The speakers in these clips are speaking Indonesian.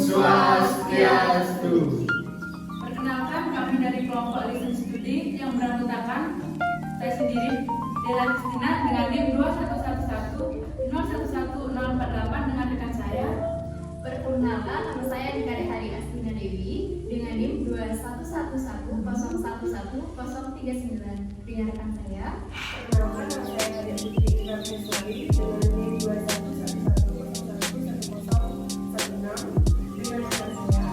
Swastiastu. Perkenalkan, kami dari kelompok Listen Studi yang beranggotakan saya sendiri, Dela Kristina dengan NIM 21110110048 dengan rekan saya. Perkenalkan, nama saya Dikari Hari Astina Dewi dengan NIM 21110110039 dengan rekan saya. Perkenalkan, nama saya Dewi Tina Priswari dengan NIM 211101116 dengan rekan saya. Perkenalkan, nama saya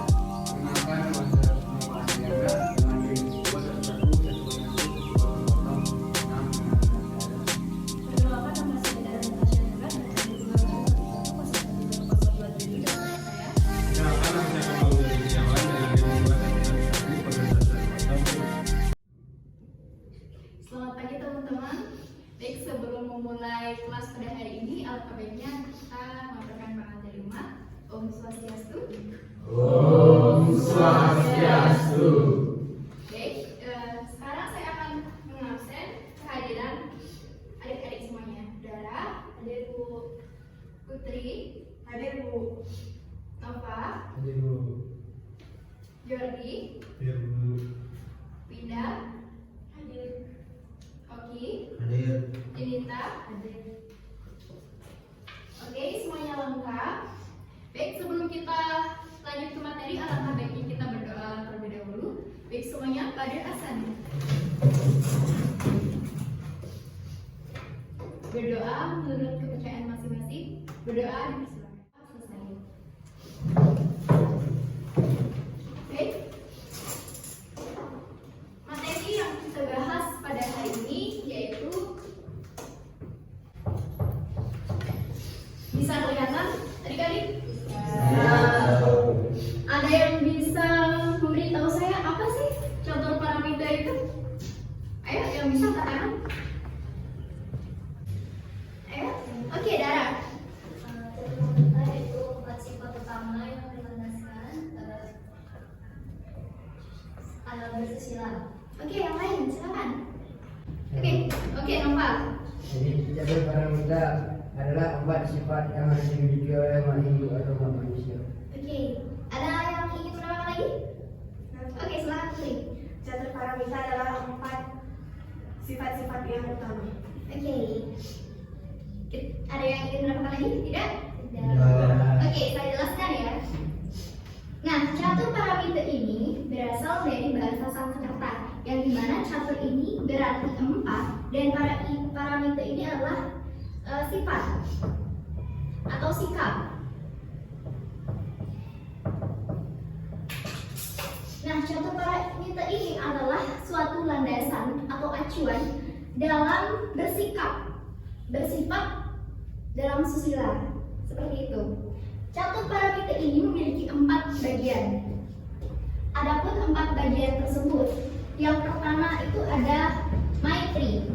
Muhammad Adiana dengan NIM 211101116. Perkenalkan, nama saya Dara Natasha Nurah dengan NIM 211101123 dengan rekan saya. Perkenalkan, nama saya Kamal Setiawan dengan NIM 211101116. Selamat pagi teman-teman. Baik, sebelum memulai kelas pada hari ini, alangkah baiknya kita mengaturkan pengantar umat. Om Swastiastu. Om Swastiastu. Baik, sekarang saya akan mengabsen kehadiran adik-adik semuanya. Dara, hadir Bu Putri, Hadir Bu. Nova, Hadir Bu. Jordi, Hadir Bu. Winda, hadir. Oki, Hadir. Inita, hadir. Oke, semuanya lengkap. Baik, sebelum kita lanjut ke materi, alangkah baiknya kita berdoa terlebih dahulu. Baik, semuanya pada asana. Berdoa menurut kepercayaan masing-masing. Berdoa dipersilakan. Selesai. Baik. Materi yang kita bahas pada hari ini yaitu, bisa kelihatan adik-adik? Ada yang bisa memberitahu saya apa sih contoh paramita itu? Ayo, yang bisa katakan. Ayo, oke, Dara. Paramita itu 4 sifat utama yang dilandaskan ala bersusila. Oke, yang lain silakan. Oke, Nopal. Jadi catur paramita adalah 4 sifat yang harus dimiliki oleh makhluk hidup atau manusia. Oke, ada yang ingin menambahkan lagi? Oke, silakan Putri. Catur paramita adalah 4 sifat-sifat yang utama. Oke. Ada yang ingin menambahkan lagi? Tidak? Oke, saya jelaskan ya. Nah, catur paramita ini berasal dari bahasa Sanskerta, yang dimana catur ini berarti 4 dan paramita ini adalah sifat atau sikap. Nah, catur paramita ini adalah suatu landasan atau acuan dalam bersikap, bersifat dalam susila, seperti itu. Catur paramita ini memiliki 4 bagian. Adapun 4 bagian tersebut, yang pertama itu ada Maitri,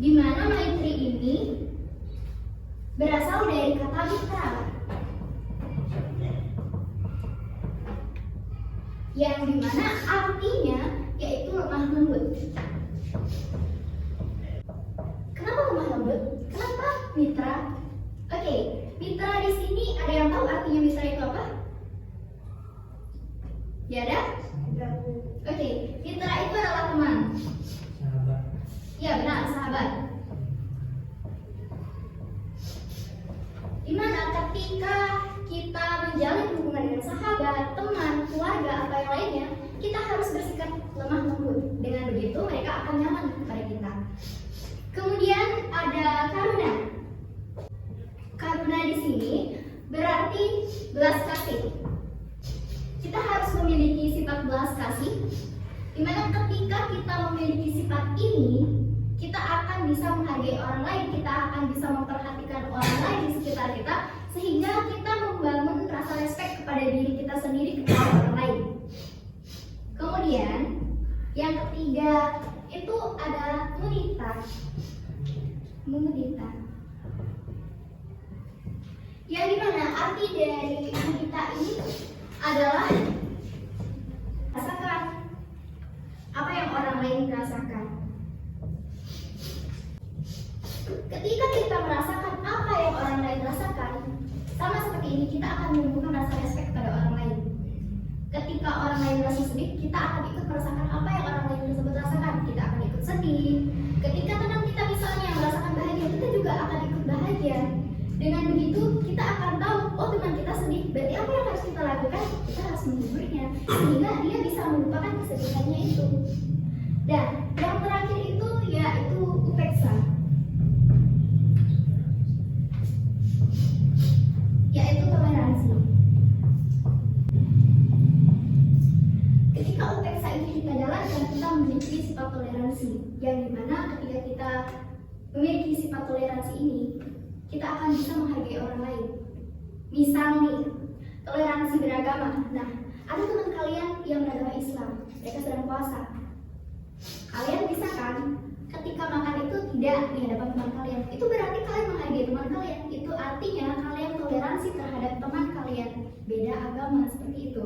di mana Maitri ini berasal dari kata mitra, yang dimana artinya yaitu lemah lembut. Kenapa lemah lembut? Kenapa mitra? Oke, mitra di sini ada yang tahu artinya mitra itu apa? Ya ada? Oke, mitra itu adalah teman. Sahabat. Ya benar, sahabat. Dimana ketika kita menjalin hubungan dengan sahabat, teman, keluarga, atau yang lainnya, kita harus bersikap lemah lembut. Dengan begitu mereka akan nyaman kepada kita. Kemudian ada karuna. Karuna di sini berarti belas kasih. Kita harus memiliki sifat belas kasih, dimana ketika kita memiliki sifat ini, kita akan bisa menghargai orang lain, kita akan bisa memperhatikan orang lain di sekitar kita, sehingga kita membangun rasa respek kepada diri kita sendiri kepada orang lain. Kemudian yang ketiga itu ada mudita. Mudita, yang dimana arti dari mudita ini adalah rasakan apa yang orang lain rasakan. Ketika kita merasakan apa yang orang lain rasakan, Sama seperti ini, kita akan menumbuhkan rasa respect pada orang lain. Ketika orang lain merasa sedih, kita akan ikut merasakan apa yang orang lain tersebut rasakan. Kita akan ikut sedih. Ketika teman kita misalnya merasakan bahagia, kita juga akan ikut bahagia. Dengan begitu, kita akan tahu, oh teman kita sedih, berarti apa yang harus kita lakukan? Kita harus menghiburnya, sehingga dia bisa melupakan kesedihannya itu. Dan yang terakhir itu yaitu upeksa, yaitu toleransi. Ketika upeksa ini kita jalankan, kita memiliki sifat toleransi, yang dimana ketika kita memiliki sifat toleransi ini, kita akan bisa menghargai orang lain. Misal nih, toleransi beragama. Nah, ada teman kalian yang beragama Islam, mereka sedang puasa. Kalian bisa kan, ketika makan itu tidak di hadapan teman kalian, itu berarti kalian menghargai teman kalian. Itu artinya kalian toleransi terhadap teman kalian beda agama, seperti itu.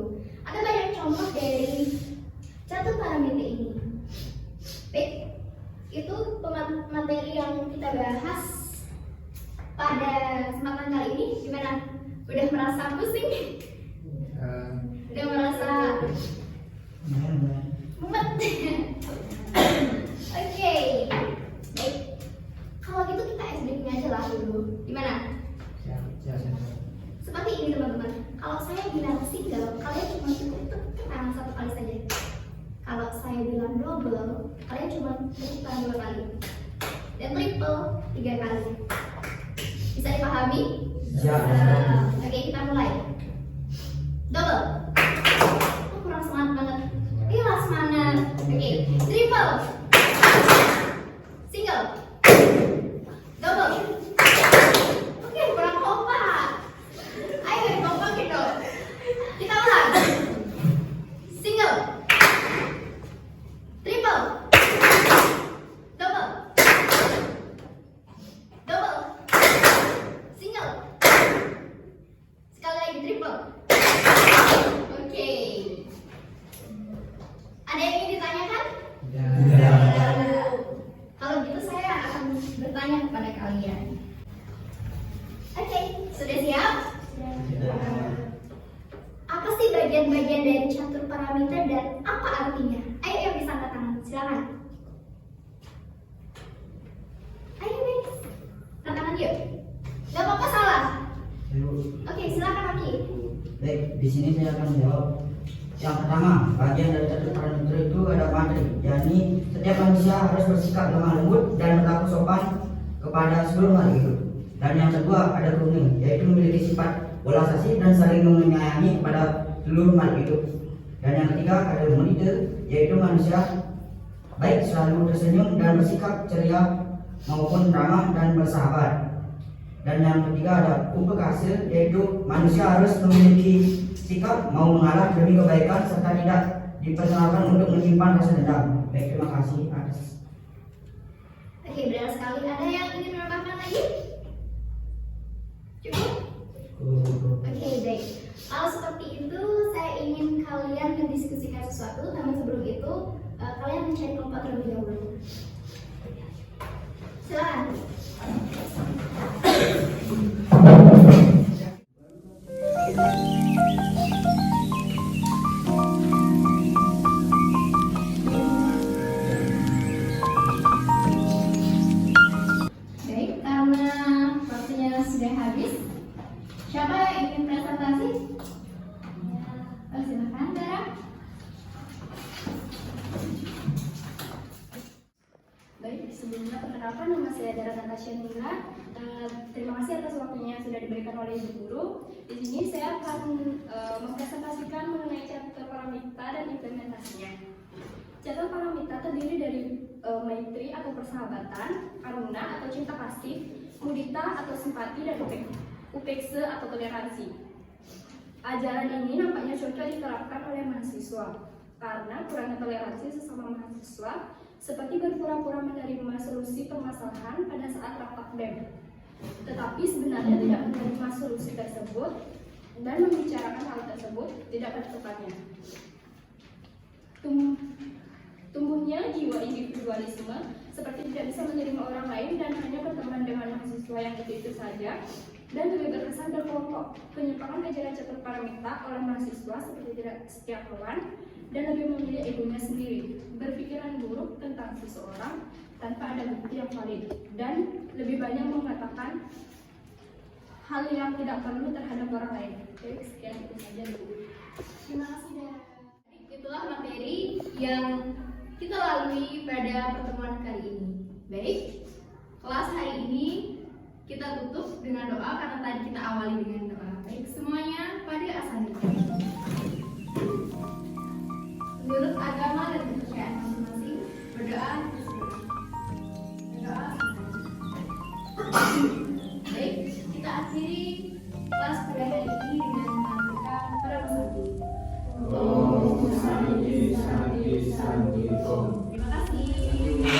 Ada banyak contoh dari catur paramita ini. Baik, itu materi yang kita bahas pada kesempatan kali ini. Gimana? Udah merasa pusing? Udah merasa mumet? Oke, baik. Kalau gitu kita SBK aja lah dulu. Gimana? Seperti ini teman-teman. Kalau saya bilang single, kalian cuma cukup tepuk tangan satu kali saja. Kalau saya bilang double, kalian cuma tepuk tangan 2 kali. Dan triple 3 kali. Bisa dipahami? Ya. Oke, kita mulai. Double. Oh, kurang semangat banget. Iya, semangat. Oke, triple. Single. Double. Oke, kurang kompak. Ayo, kompak gitu. Kita ulang. Single. Triple. Double. Double. Single. Sekali lagi triple. Oke. Ada yang ingin ditanyakan? Kalau gitu saya akan bertanya kepada kalian. Oke, sudah siap? Apa sih bagian-bagian dari catur paramita dan apa artinya? Ayo yang bisa angkat tangan, silakan. Ayo guys, angkat tangan yuk. Gak apa-apa salah. Oke, silakan Aki. Baik, di sini saya akan menjawab. Yang pertama, bagian dari catur paramita itu ada materi, yakni setiap manusia harus bersikap lemah lembut dan berlaku sopan kepada seluruh makhluk hidup. Dan yang kedua ada rukun, yaitu memiliki sifat belas kasih dan saling menyayangi kepada seluruh makhluk hidup. Dan yang ketiga ada humanite, yaitu manusia baik selalu tersenyum dan bersikap ceria maupun ramah dan bersahabat. Dan yang ketiga ada upekase, yaitu manusia harus memiliki sikap mau mengalah demi kebaikan serta tidak diperkenalkan untuk menyimpan rasa dendam. Baik, terima kasih atas. Oke, benar sekali. Ada yang ingin menambahkan lagi? Cukup? Oke, baik. Kalau seperti itu, saya ingin kalian mendiskusikan sesuatu. Namun sebelum itu, kalian mencari kelompok terlebih dahulu. Silakan. Baik, karena waktunya sudah habis, siapa yang ingin presentasi? Oh, silakan, Dara. Baik, sebelumnya perkenalkan nama saya Dara Natasha Nina. Terima kasih atas waktunya yang sudah diberikan oleh Ibu Guru. Di sini saya akan mempresentasikan mengenai catur paramita dan implementasinya. Catur paramita terdiri dari maitri atau persahabatan, karuna atau cinta kasih, mudita atau simpati, dan upekse atau toleransi. Ajaran ini nampaknya cocok diterapkan oleh mahasiswa karena kurangnya toleransi sesama mahasiswa seperti berpura-pura menerima solusi permasalahan pada saat rapat BEM, tetapi sebenarnya tidak menerima solusi tersebut dan membicarakan hal tersebut tidak pada tempatnya. Tumbuhnya jiwa individualisme seperti tidak bisa menerima orang lain dan hanya berteman dengan mahasiswa yang itu saja, dan lebih berkesan berkelompok. Penyimpanan ajaran catur paramita oleh mahasiswa seperti tidak setiap kawan dan lebih memilih egonya sendiri, berpikiran buruk tentang seseorang tanpa ada bukti yang valid, dan lebih banyak mengatakan hal yang tidak perlu terhadap orang lain. Oke, sekian itu saja dulu. Terima kasih Dara. Itulah materi yang kita lalui pada pertemuan kali ini. Baik, kelas hari ini kita tutup dengan doa karena tadi kita awali dengan doa. Baik, semuanya pada asal. Menurut agama dan kepercayaan masing-masing, berdoa berdoa. Baik, kita akhiri kelas pada hari ini dengan mengaturkan para peserta. Om Santi Santi Santi Om. Terima kasih.